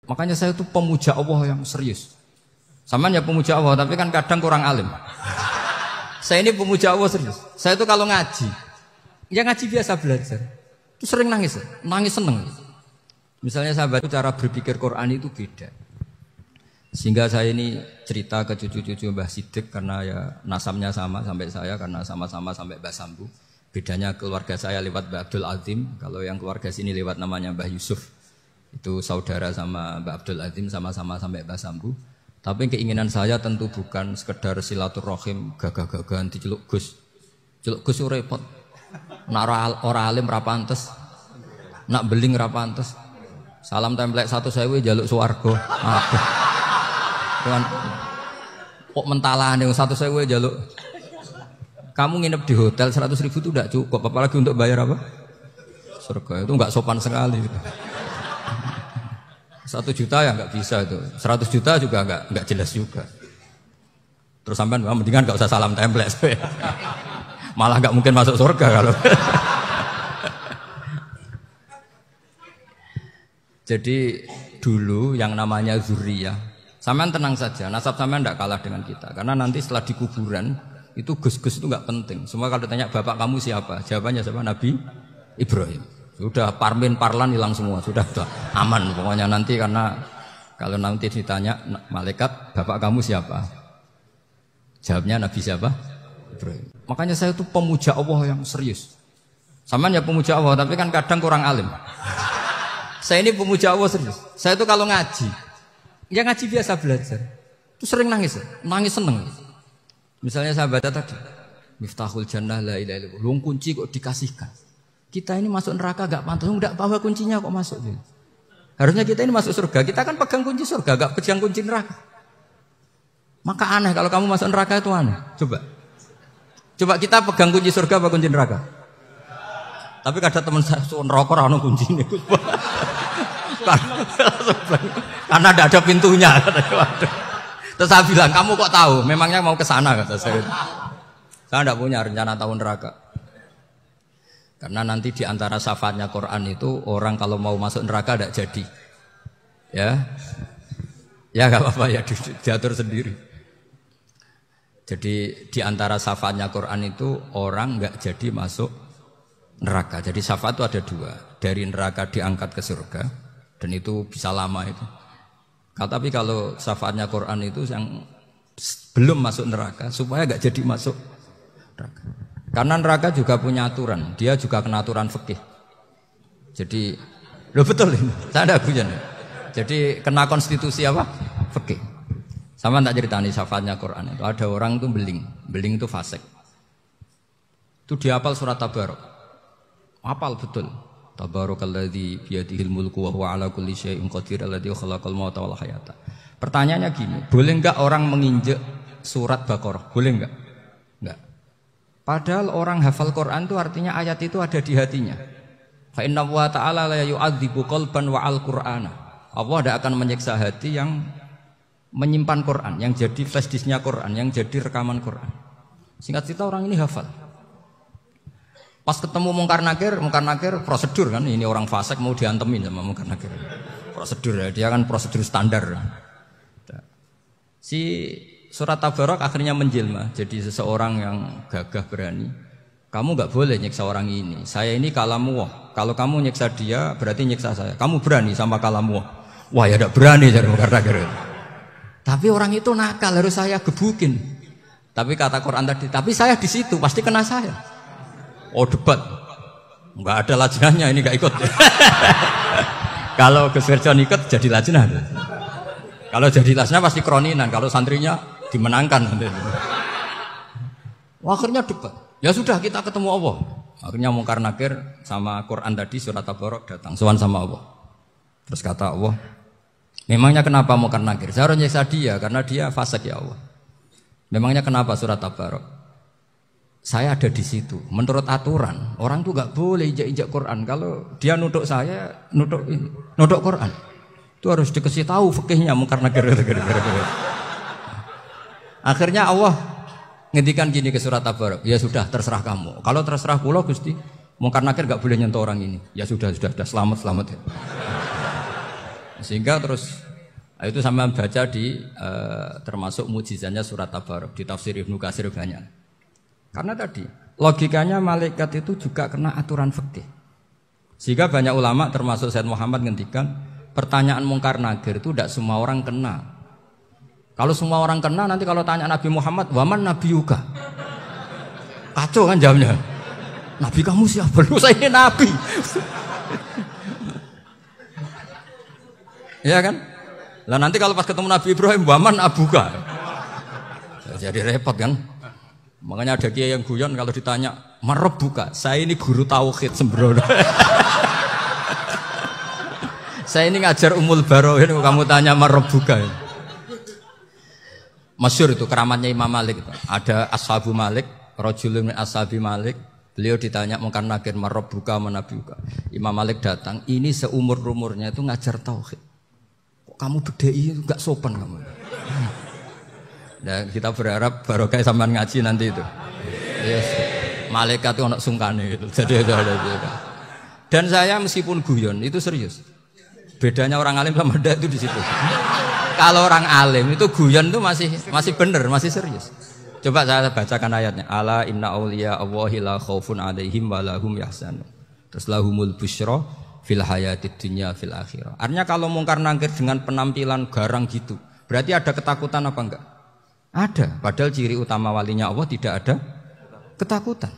Makanya saya tuh pemuja Allah yang serius. Samaan ya pemuja Allah, tapi kan kadang kurang alim. Saya ini pemuja Allah serius. Saya tuh kalau ngaji, ya ngaji biasa belajar. Itu sering nangis seneng. Misalnya sahabat itu cara berpikir Quran itu beda. Sehingga saya ini cerita ke cucu-cucu Mbah Siddiq karena ya nasabnya sama sampai saya karena sama-sama sampai Mbah Sambu. Bedanya keluarga saya lewat Mbah Abdul Azim, kalau yang keluarga sini lewat namanya Mbah Yusuf. Itu saudara sama Mbah Abdul Azim sama-sama sampai Mbah Sambu. Tapi keinginan saya tentu bukan sekedar silaturahim gagah-gagahan diceluk Gus. Celuk Gus repot. Nak ora alim ra pantes. Nak beling ra pantes. Salam templek 1.000 jaluk swarga. Tuhan kok mentalan yang 1.000 jaluk. Kamu nginep di hotel 100.000 itu tidak cukup, apalagi untuk bayar apa? Surga itu enggak sopan sekali. 1 juta ya enggak bisa itu, 100 juta juga enggak jelas juga. Terus sampean mendingan enggak usah salam template, malah enggak mungkin masuk surga kalau. Jadi dulu yang namanya zuriyah, sampean tenang saja, nasab sampean enggak kalah dengan kita, karena nanti setelah di kuburan itu gus-gus itu enggak penting. Semua kalau ditanya bapak kamu siapa, jawabannya siapa? Nabi Ibrahim. Sudah parmin parlan hilang semua, sudah aman pokoknya nanti, karena kalau nanti ditanya malaikat bapak kamu siapa, jawabnya Nabi siapa? Ibrahim. Makanya saya tuh pemuja Allah yang serius. Samaan ya pemuja Allah, tapi kan kadang kurang alim. Saya ini pemuja Allah serius. Saya tuh kalau ngaji, ya ngaji biasa belajar. Itu sering nangis seneng. Misalnya sahabat tadi, Miftahul Jannah la ilaha illallah. Lu kunci kok dikasihkan. Kita ini masuk neraka gak pantas, enggak bawa kuncinya kok masuk. Harusnya kita ini masuk surga, kita kan pegang kunci surga, gak pegang kunci neraka. Maka aneh kalau kamu masuk neraka itu aneh. Coba kita pegang kunci surga apa kunci neraka? Tapi kadang teman saya neraka ora ono kuncine. Karena tidak ada pintunya. Terus saya bilang, kamu kok tahu? Memangnya mau ke sana kata saya. Saya tidak punya rencana tahu neraka. Karena nanti di antara syafaatnya Quran itu orang kalau mau masuk neraka tidak jadi. Ya nggak apa-apa ya, diatur sendiri. Jadi di antara syafaatnya Quran itu orang nggak jadi masuk neraka. Jadi syafaat itu ada 2. Dari neraka diangkat ke surga, dan itu bisa lama itu. Tapi kalau syafaatnya Quran itu yang belum masuk neraka supaya nggak jadi masuk neraka. Karena neraka juga punya aturan, dia juga kena aturan fikih. Jadi, betul ini, saya ada punya. Jadi kena konstitusi apa? Fikih. Sama tak ceritani syafaatnya Quran itu. Ada orang itu beling itu fasik. Itu dia hafal surat Tabarok. Hafal betul. Tabarakalladzi biyadihil mulku wa huwa ala kulli syai'in qadir alladzi khalaqal mauta wal hayata. Pertanyaannya gini, boleh enggak orang menginjek surat Baqarah? Boleh enggak? Enggak. Padahal orang hafal Quran itu artinya ayat itu ada di hatinya. Fa inna wa ta'ala la yu'adzibu qalban wa al-Qur'ana. Allah tidak akan menyiksa hati yang menyimpan Quran, yang jadi flash disknya Quran, yang jadi rekaman Quran. Singkat cerita orang ini hafal. Pas ketemu Mungkar Nakir prosedur kan, ini orang fasik mau diantemin sama Mungkar Nakir. Prosedur ya, dia kan prosedur standar. Si surat Tabarok akhirnya menjelma jadi seseorang yang gagah berani. Kamu nggak boleh nyiksa orang ini. Saya ini kalamullah. Kalau kamu nyiksa dia berarti nyiksa saya. Kamu berani sama kalamullah. Wah ya tidak berani jadi Mungkar Nakir. Tapi orang itu nakal, harus saya gebukin. Tapi kata Quran tadi, tapi saya di situ pasti kena saya. Oh debat, nggak ada lajnahnya, ini nggak ikut. Kalau Gus Wirjon ikut jadi lajnah. Kalau jadi lajnah pasti kroninan. Kalau santrinya dimenangkan. Akhirnya debat. Ya sudah kita ketemu Allah. Akhirnya Mungkar Nakir sama Quran tadi surat Tabarok datang sowan sama Allah. Terus kata Allah, memangnya kenapa Mungkar Nakir? Saya harus nyiksa dia karena dia fasik ya Allah. Memangnya kenapa surat Tabarok? Saya ada di situ. Menurut aturan, orang tuh nggak boleh injak-injak Quran. Kalau dia nutuk saya, nutuk Quran, itu harus dikasih tahu fikihnya Mungkar Nakir. Akhirnya Allah ngendikan gini ke surat Tabarok. Ya sudah, terserah kamu. Kalau terserah kula Gusti, Mungkar Nakir nggak boleh nyentuh orang ini. Ya sudah, selamat ya. Sehingga terus itu sama baca di termasuk mujizatnya surat Tabarok di tafsir Ibnu Katsir banyak. Karena tadi logikanya malaikat itu juga kena aturan fikih. Sehingga banyak ulama termasuk Said Muhammad ngendikan pertanyaan mungkar nakir itu tidak semua orang kena. Kalau semua orang kena nanti kalau tanya Nabi Muhammad, waman nabiyuka? Kacau kan jamnya. Nabi kamu siapa? Lu saya ini nabi. Ya kan? Lah nanti kalau pas ketemu Nabi Ibrahim, waman abuka? Jadi repot kan? Makanya ada kiai yang guyon kalau ditanya, "Marebuka?" Saya ini guru tauhid sembrono. Saya ini ngajar Ummul Barohin, kamu tanya marebuka. Masyhur itu keramatnya Imam Malik itu. Ada Ashabu Malik, rajulun min ashabi Malik. Beliau ditanya mungkar nakir marebuka manabiuka. Imam Malik datang, ini seumur-umurnya itu ngajar tauhid. Kamu bedai itu gak sopan kamu. Nah, kita berharap barokah sampean ngaji nanti itu. Yes. Malaikat itu anak sungkane gitu. Jadi itu ada juga. Dan saya meskipun guyon itu serius. Bedanya orang alim sama ndak itu di situ. Kalau orang alim itu guyon itu masih benar, masih serius. Coba saya bacakan ayatnya. Ala inna auliya Allahi la khaufun alaihim wa lahum yahzanun. Terus lahumul busyra fil hayatid dunya fil akhirah. Artinya kalau mungkar nangkir dengan penampilan garang gitu, berarti ada ketakutan apa enggak? Ada. Padahal ciri utama walinya Allah tidak ada ketakutan.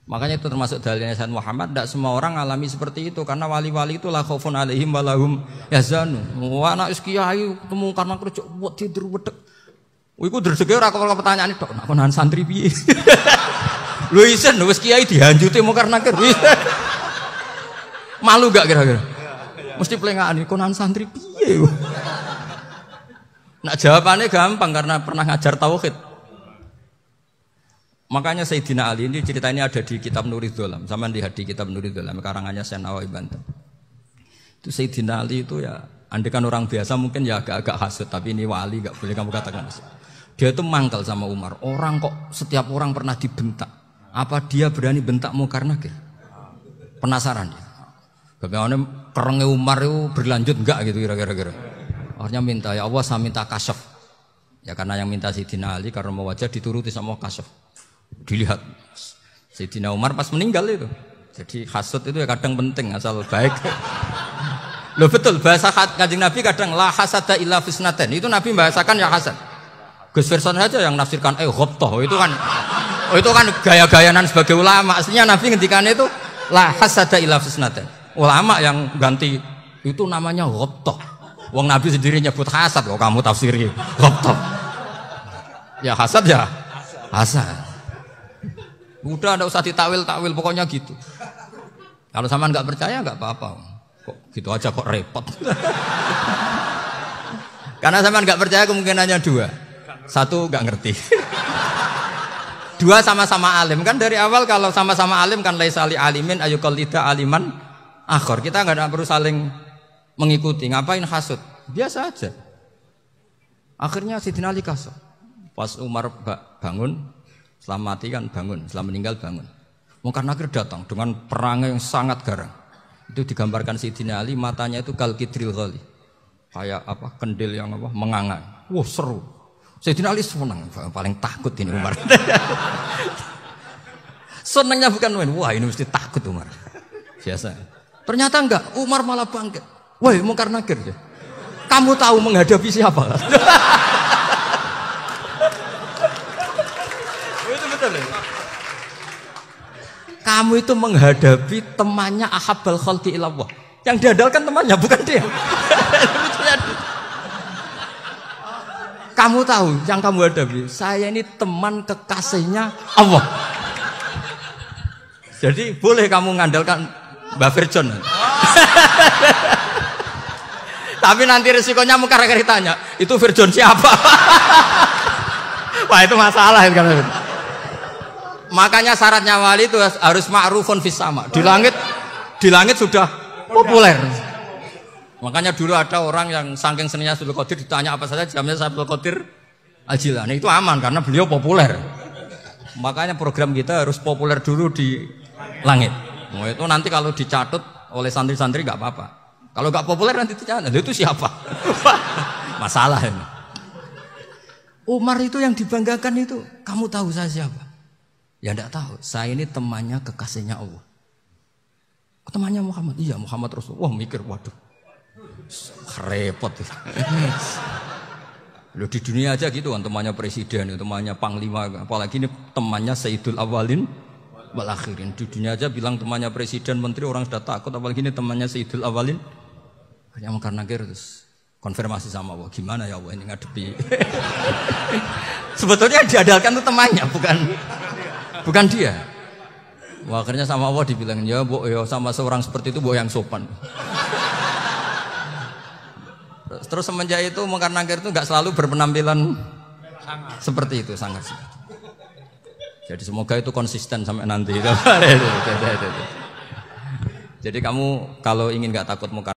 Makanya itu termasuk dalilnya Sayyid Muhammad. Tidak semua orang alami seperti itu karena wali-wali itu la khaufun alaihim wa lahum yahzanun. Wah anak kiai temu karena kerja buat tidur wedek. Iku dreseke ora kok pertanyaan itu. Nak konan santri piye? Lho isen wis kiai dihanjuti mungkar nakir. Malu gak kira-kira? Mesti pelengahan konan santri piye? Nak jawabannya gampang karena pernah ngajar tauhid. Makanya Sayyidina Ali ini cerita ini ada di kitab Nurul Dholam. Sama lihat di kitab Nurul Dholam karangannya Syekh Nawawi Banten. Itu Sayyidina Ali itu ya, andekan orang biasa mungkin ya agak-agak hasut, tapi ini wali gak boleh kamu katakan hasut. Dia itu mangkal sama Umar. Orang kok setiap orang pernah dibentak. Apa dia berani bentak mungkar nakir? Penasaran dia. Bagaimana kerengnya Umar itu berlanjut enggak gitu kira-kira. Akhirnya minta, ya Allah saya minta kasyaf. Ya karena yang minta Sayyidina Ali karena mau wajah dituruti sama kasyaf. Dilihat Sayyidina Umar pas meninggal itu. Jadi hasud itu ya kadang penting asal baik. Loh betul bahasa Kanjeng Nabi kadang la hasada illa fisnaten. Itu Nabi membahasakan ya hasad. Gus Verson saja yang nafsirkan ghobtoh itu kan gaya-gayanan sebagai ulama. Aslinya Nabi ngendikannya itu la hasada illa fisnaten. Ulama yang ganti itu namanya ghobtoh. Wong Nabi sendiri nyebut hasad kok kamu tafsiri ghobtoh. Ya hasad ya hasad. Udah enggak usah ditakwil-takwil pokoknya gitu. Kalau sampean enggak percaya enggak apa-apa. Kok gitu aja kok repot. Karena sampean enggak percaya kemungkinannya dua. Satu enggak ngerti. Dua sama-sama alim. Kan dari awal kalau sama-sama alim kan laisa li alimin ayyuqallida aliman akhor. Kita enggak perlu saling mengikuti. Ngapain hasud? Biasa aja. Akhirnya Sayyidina Ali kasih. Pas Umar bangun, setelah mati kan bangun, setelah meninggal bangun. Mungkar nakir datang dengan perang yang sangat garang. Itu digambarkan Sayyidina Ali, matanya itu kal kidril ghali. Kayak apa? Kendil yang apa? Mengangan. Wah, seru. Sayyidina Ali senang, paling takut ini Umar. Senangnya bukan main. Wah, ini mesti takut Umar. Biasa. Ternyata enggak, Umar malah bangkit. Wah, mungkar nakir deh. Kamu tahu menghadapi siapa? Kamu itu menghadapi temannya ahabbal khalqi ilallah. Yang diandalkan temannya bukan dia. Kamu tahu yang kamu hadapi, saya ini teman kekasihnya Allah. Jadi boleh kamu mengandalkan Mbak Virjon. Tapi nanti resikonya mungkar nakir ditanya, itu Virjon siapa? Wah itu masalah kan. Makanya syaratnya wali itu harus ma'rufun fis sama. Di langit sudah populer. Makanya dulu ada orang yang saking seninya Abdul Qadir ditanya apa saja jamnya Abdul Qadir Al-Jilani itu aman karena beliau populer. Makanya program kita harus populer dulu di langit. Itu nanti kalau dicatut oleh santri-santri nggak apa-apa. Kalau nggak populer nanti ditanya, itu siapa? Masalah ini. Umar itu yang dibanggakan itu, kamu tahu saya siapa? Ya enggak tahu, saya ini temannya kekasihnya Allah. Temannya Muhammad, iya Muhammad Rasulullah. Wah mikir, waduh, repot. Loh di dunia aja gitu kan, temannya presiden, temannya panglima, apalagi ini temannya Sayyidul Awalin wal Akhirin. Di dunia aja bilang temannya presiden, menteri, orang sudah takut, apalagi ini temannya Sayyidul Awalin. Hanya karena terus konfirmasi sama Allah, gimana ya Allah ini ngadepi. Sebetulnya diadalkan itu temannya, bukan dia. Wah, akhirnya sama Allah dibilang, ya bu, ya sama seorang seperti itu bu yang sopan. Terus semenjak itu Mungkar Nakir itu nggak selalu berpenampilan seperti itu, sangat. Jadi semoga itu konsisten sampai nanti. Jadi kamu kalau ingin nggak takut Mungkar